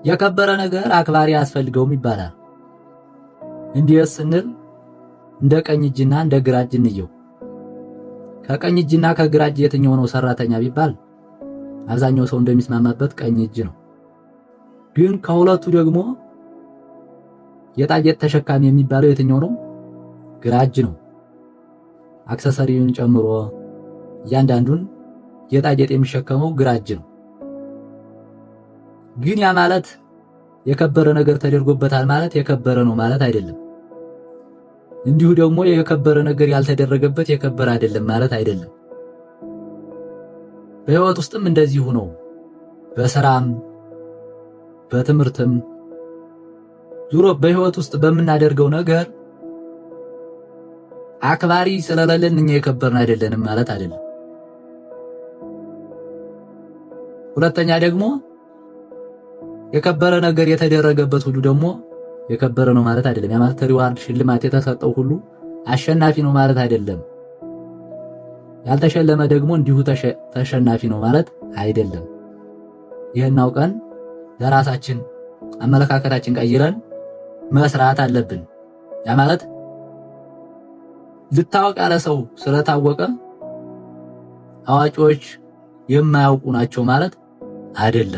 የከበረ ነገር አክባሪ አያስፈልገውም ይባላል። እንዲህ ስንል እንደ ቀኝ እጅና እንደ ግራ እጅ እንየው። ከቀኝ እጅና ከግራ እጅ የትኛው ነው ሰራተኛ ቢባል አብዛኛው ሰው እንደሚስማማበት ቀኝ እጅ ነው። ግን ከሁለቱ ደግሞ ጌጣጌጥ ተሸካሚ የሚባለው የትኛው ነው? ግራ እጅ ነው። አክሰሰሪውን ጨምሮ እያንዳንዱን ጌጣጌጥ የሚሸከመው ግራ እጅ ነው። ግን ያ ማለት የከበረ ነገር ተደርጎበታል ማለት የከበረ ነው ማለት አይደለም። እንዲሁ ደግሞ የከበረ ነገር ያልተደረገበት የከበረ አይደለም ማለት አይደለም። በህይወት ውስጥም እንደዚሁ ነው። በስራም በትምህርትም ዙሮ በህይወት ውስጥ በምናደርገው ነገር አክባሪ ስለሌለን እኛ የከበርን አይደለንም ማለት አይደለም። ሁለተኛ ደግሞ የከበረ ነገር የተደረገበት ሁሉ ደግሞ የከበረ ነው ማለት አይደለም። ያ ማለት ሪዋርድ ሽልማት የተሰጠው ሁሉ አሸናፊ ነው ማለት አይደለም። ያልተሸለመ ደግሞ እንዲሁ ተሸናፊ ነው ማለት አይደለም። ይህን አውቀን ለራሳችን አመለካከታችን ቀይረን መስራት አለብን። ያ ማለት ልታወቅ ያለ ሰው ስለታወቀ አዋቂዎች የማያውቁ ናቸው ማለት አይደለም።